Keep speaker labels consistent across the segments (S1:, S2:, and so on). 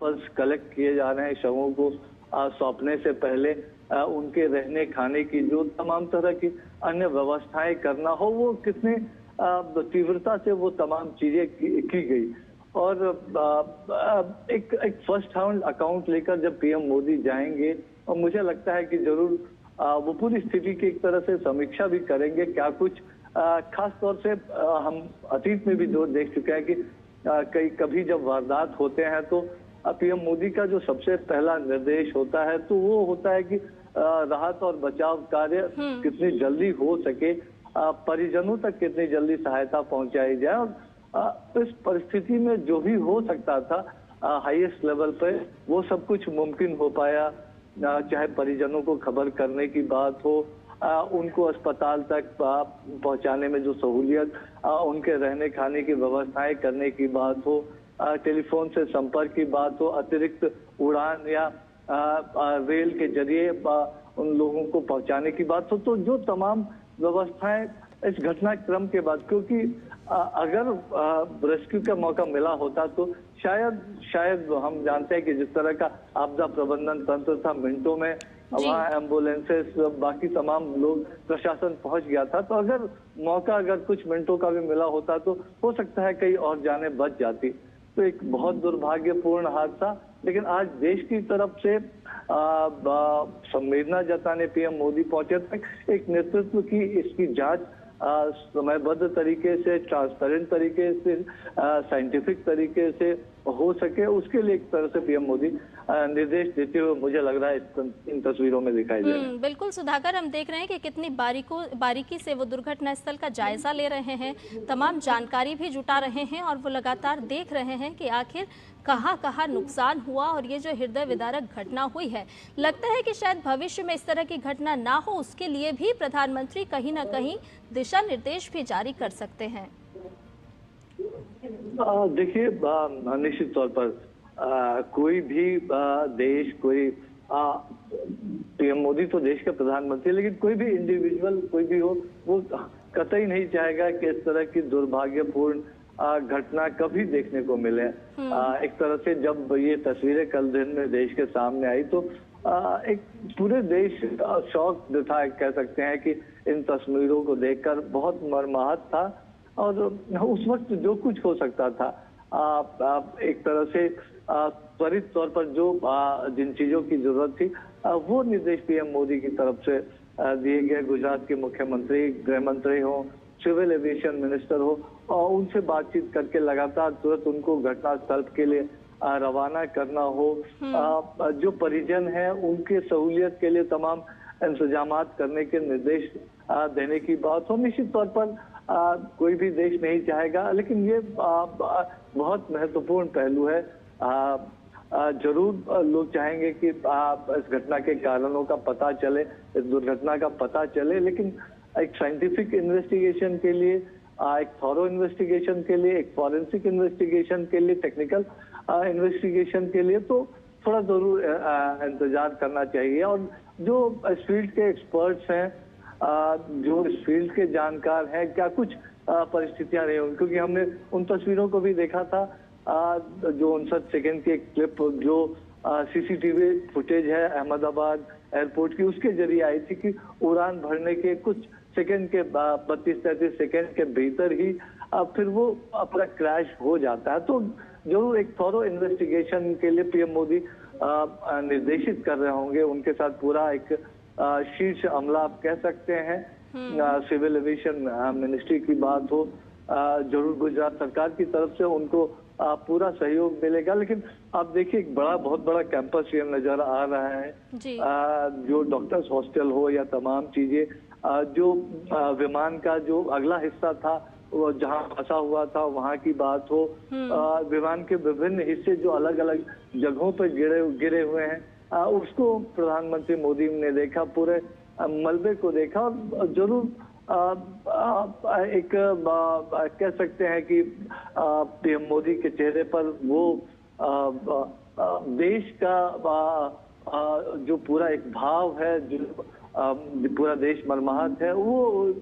S1: Pulse collect किए जा रहे हैं शवों को सौंपने से पहले, उनके रहने खाने की जो तमाम तरह की अन्य व्यवस्थाएं करना हो, वो कितने तीव्रता से वो तमाम चीजें की गई। और एक फर्स्ट हैंड अकाउंट लेकर जब पीएम मोदी जाएंगे, और मुझे लगता है कि जरूर वो पूरी स्थिति की एक तरह से समीक्षा भी करेंगे। क्या कुछ खास तौर से हम अतीत में भी जो देख चुके हैं कि कभी जब वारदात होते हैं तो पीएम मोदी का जो सबसे पहला निर्देश होता है तो वो होता है कि राहत और बचाव कार्य कितनी जल्दी हो सके, परिजनों तक कितनी जल्दी सहायता पहुंचाई जाए। और इस परिस्थिति में जो भी हो सकता था हाईएस्ट लेवल पे, वो सब कुछ मुमकिन हो पाया। चाहे परिजनों को खबर करने की बात हो, उनको अस्पताल तक पहुंचाने में जो सहूलियत, उनके रहने खाने की व्यवस्थाएं करने की बात हो, टेलीफोन से संपर्क की बात हो, अतिरिक्त उड़ान या रेल के जरिए उन लोगों को पहुंचाने की बात हो, तो जो तमाम व्यवस्थाएं इस घटनाक्रम के बाद, क्योंकि अगर रेस्क्यू का मौका मिला होता तो शायद हम जानते हैं कि जिस तरह का आपदा प्रबंधन तंत्र था, मिनटों में वहाँ एम्बुलेंसेस बाकी तमाम लोग प्रशासन पहुंच गया था। तो अगर कुछ मिनटों का भी मिला होता तो हो सकता है कई और जानें बच जाती। तो एक बहुत दुर्भाग्यपूर्ण हादसा, लेकिन आज देश की तरफ से संवेदना जताने पीएम मोदी पहुंचे तक एक नेतृत्व की इसकी जांच समयबद्ध तरीके से, ट्रांसपेरेंट तरीके से, साइंटिफिक तरीके से हो सके, उसके लिए एक तरह से पीएम मोदी निर्देश देते हुए मुझे लग रहा है इन तस्वीरों में दिखाई दे रहा है।
S2: बिल्कुल सुधाकर, हम देख रहे हैं कि कितनी बारीकी से वो दुर्घटना स्थल का जायजा ले रहे हैं, तमाम जानकारी भी जुटा रहे हैं और वो लगातार देख रहे हैं कि आखिर कहाँ नुकसान हुआ। और ये जो हृदय विदारक घटना हुई है, लगता है कि शायद भविष्य में इस तरह की घटना ना हो, उसके लिए भी प्रधानमंत्री कहीं ना कहीं दिशा निर्देश भी जारी कर सकते हैं।
S1: देखिए, निश्चित तौर पर कोई भी देश, पीएम मोदी तो देश के प्रधानमंत्री, लेकिन कोई भी इंडिविजुअल कोई भी हो, वो कतई नहीं चाहेगा कि इस तरह की दुर्भाग्यपूर्ण घटना कभी देखने को मिले। एक तरह से जब ये तस्वीरें कल दिन में देश के सामने आई तो एक पूरे देश शौक था, कह सकते हैं कि इन तस्वीरों को देखकर बहुत मर्माहत था। और उस वक्त जो कुछ हो सकता था, एक तरह से त्वरित तौर पर जो जिन चीजों की जरूरत थी वो निर्देश पीएम मोदी की तरफ से दिए गए। गुजरात के मुख्यमंत्री, गृह मंत्री हो, सिविल एविएशन मिनिस्टर हो, और उनसे बातचीत करके लगातार तुरंत उनको घटनास्थल के लिए रवाना करना हो। जो परिजन है उनके सहूलियत के लिए तमाम इंतजाम करने के निर्देश देने की बात हो। निश्चित तौर पर कोई भी देश नहीं चाहेगा, लेकिन ये बहुत महत्वपूर्ण पहलू है। जरूर लोग चाहेंगे कि इस घटना के कारणों का पता चले, इस दुर्घटना का पता चले, लेकिन एक साइंटिफिक इन्वेस्टिगेशन के लिए, एक थॉरो इन्वेस्टिगेशन के लिए, एक फॉरेंसिक इन्वेस्टिगेशन के लिए, टेक्निकल इन्वेस्टिगेशन के लिए तो थोड़ा जरूर इंतजार करना चाहिए। और जो इस फील्ड के एक्सपर्ट्स हैं, जो इस फील्ड के जानकार हैं, क्या कुछ परिस्थितियां रही होंगी, क्योंकि हमने उन तस्वीरों को भी देखा था, जो 59 सेकेंड की एक क्लिप जो सीसीटीवी फुटेज है अहमदाबाद एयरपोर्ट की, उसके जरिए आई थी कि उड़ान भरने के कुछ सेकंड के 32-33 सेकंड के भीतर ही फिर वो अपना क्रैश हो जाता है। तो जरूर एक थॉरो इन्वेस्टिगेशन के लिए पीएम मोदी निर्देशित कर रहे होंगे। उनके साथ पूरा एक शीर्ष अमला आप कह सकते हैं, सिविल एविएशन मिनिस्ट्री की बात हो, जरूर गुजरात सरकार की तरफ से उनको पूरा सहयोग मिलेगा। लेकिन आप देखिए, एक बहुत बड़ा कैंपस ये नजर आ रहा है, जो डॉक्टर्स हॉस्टल हो या तमाम चीजें, जो विमान का जो अगला हिस्सा था वो जहां फंसा हुआ था वहां की बात हो, विमान के विभिन्न हिस्से जो अलग अलग जगहों पर गिरे हुए हैं, उसको प्रधानमंत्री मोदी ने देखा, पूरे मलबे को देखा। और जरूर एक कह सकते हैं कि पीएम मोदी के चेहरे पर वो देश का जो पूरा एक भाव है, जो पूरा देश मर्माहत है, वो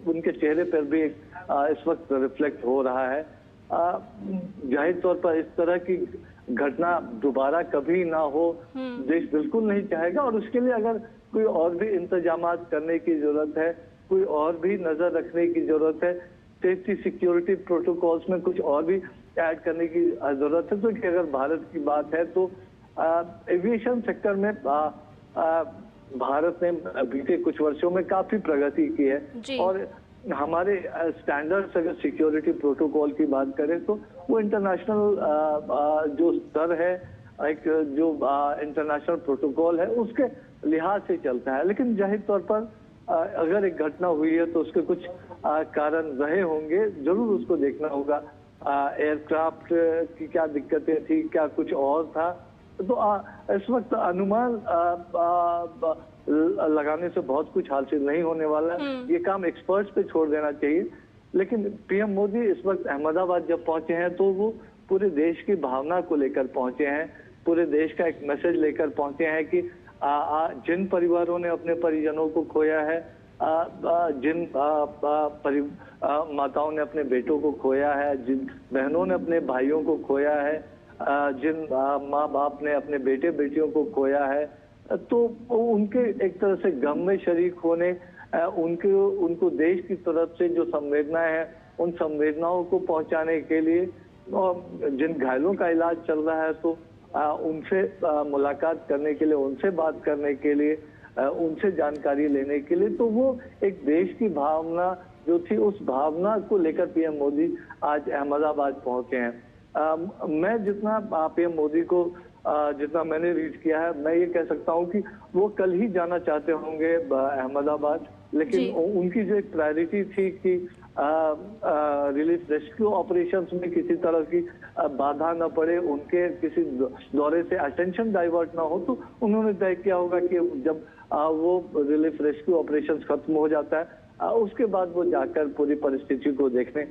S1: उनके चेहरे पर भी इस वक्त रिफ्लेक्ट हो रहा है। जाहिर तौर पर इस तरह की घटना दोबारा कभी ना हो, देश बिल्कुल नहीं चाहेगा। और उसके लिए अगर कोई और भी इंतजामात करने की जरूरत है, कोई और भी नजर रखने की जरूरत है, सेफ्टी सिक्योरिटी प्रोटोकॉल्स में कुछ और भी ऐड करने की जरूरत है। तो कि अगर भारत की बात है तो एविएशन सेक्टर में भारत ने बीते कुछ वर्षों में काफी प्रगति की है। और हमारे स्टैंडर्ड्स अगर सिक्योरिटी प्रोटोकॉल की बात करें तो वो इंटरनेशनल जो स्तर है, एक जो इंटरनेशनल प्रोटोकॉल है उसके लिहाज से चलता है। लेकिन जाहिर तौर पर अगर एक घटना हुई है तो उसके कुछ कारण रहे होंगे, जरूर उसको देखना होगा। एयरक्राफ्ट की क्या दिक्कतें थी, क्या कुछ और था, तो इस वक्त अनुमान लगाने से बहुत कुछ हासिल नहीं होने वाला। ये काम एक्सपर्ट्स पे छोड़ देना चाहिए। लेकिन पीएम मोदी इस वक्त अहमदाबाद जब पहुंचे हैं तो वो पूरे देश की भावना को लेकर पहुंचे हैं, पूरे देश का एक मैसेज लेकर पहुंचे हैं कि जिन परिवारों ने अपने परिजनों को खोया है, जिन माताओं ने अपने बेटों को खोया है, जिन बहनों ने अपने भाइयों को खोया है, जिन माँ बाप ने अपने बेटे बेटियों को खोया है, तो उनके एक तरह से गम में शरीक होने, उनको देश की तरफ से जो संवेदनाएं हैं उन संवेदनाओं को पहुंचाने के लिए, और जिन घायलों का इलाज चल रहा है तो उनसे मुलाकात करने के लिए, उनसे बात करने के लिए, उनसे जानकारी लेने के लिए, तो वो एक देश की भावना जो थी उस भावना को लेकर पीएम मोदी आज अहमदाबाद पहुंचे हैं। मैं जितना पीएम मोदी को जितना मैंने रीड किया है, मैं ये कह सकता हूं कि वो कल ही जाना चाहते होंगे अहमदाबाद, लेकिन उनकी जो एक प्रायोरिटी थी कि रिलीफ रेस्क्यू ऑपरेशंस में किसी तरह की बाधा न पड़े, उनके किसी दौरे से अटेंशन डाइवर्ट ना हो, तो उन्होंने तय किया होगा कि जब वो रिलीफ रेस्क्यू ऑपरेशंस खत्म हो जाता है उसके बाद वो जाकर पूरी परिस्थिति को देखने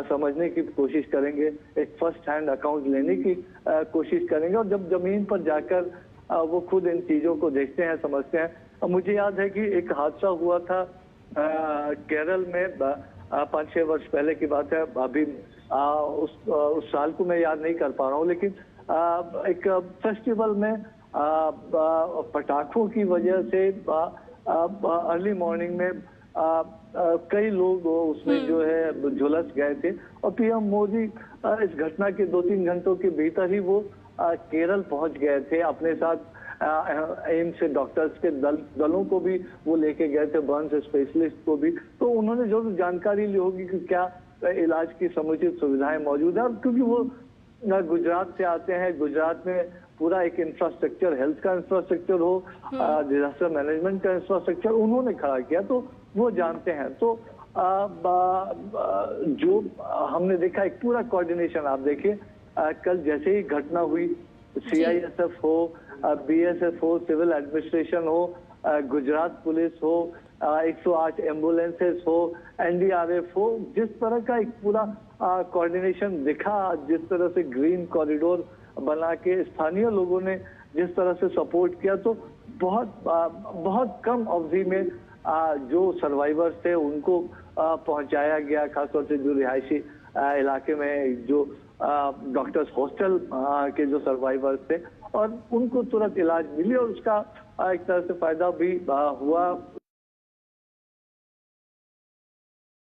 S1: समझने की कोशिश करेंगे, एक फर्स्ट हैंड अकाउंट लेने की कोशिश करेंगे। और जब जमीन पर जाकर वो खुद इन चीजों को देखते हैं, समझते हैं। मुझे याद है कि एक हादसा हुआ था केरल में 5-6 वर्ष पहले की बात है। अभी उस साल को मैं याद नहीं कर पा रहा हूँ, लेकिन एक फेस्टिवल में पटाखों की वजह से अर्ली मॉर्निंग में कई लोग उसमें जो है झुलस गए थे। और पीएम मोदी इस घटना के 2-3 घंटों के भीतर ही वो केरल पहुंच गए थे। अपने साथ एम्स से डॉक्टर्स के दलों को भी वो लेके गए थे, बर्न्स स्पेशलिस्ट को भी। तो उन्होंने जरूर जानकारी ली होगी कि क्या इलाज की समुचित सुविधाएं मौजूद है। क्योंकि वो गुजरात से आते हैं, गुजरात में पूरा एक इंफ्रास्ट्रक्चर, हेल्थ का इंफ्रास्ट्रक्चर हो, डिजास्टर मैनेजमेंट का इंफ्रास्ट्रक्चर उन्होंने खड़ा किया, तो वो जानते हैं। तो जो हमने देखा एक पूरा कोऑर्डिनेशन, आप देखिए कल जैसे ही घटना हुई, सीआईएसएफ हो, बीएसएफ हो, सिविल एडमिनिस्ट्रेशन हो, गुजरात पुलिस हो, 108 एम्बुलेंसेस हो, एनडीआरएफ हो, जिस तरह का एक पूरा कोऑर्डिनेशन दिखा, जिस तरह से ग्रीन कॉरिडोर बना के स्थानीय लोगों ने जिस तरह से सपोर्ट किया, तो बहुत कम अवधि में जो सर्वाइवर्स थे उनको पहुंचाया गया। खासतौर से जो रिहायशी इलाके में जो डॉक्टर्स हॉस्टल के जो सर्वाइवर्स थे, और उनको तुरंत इलाज मिली और उसका एक तरह से फायदा भी हुआ।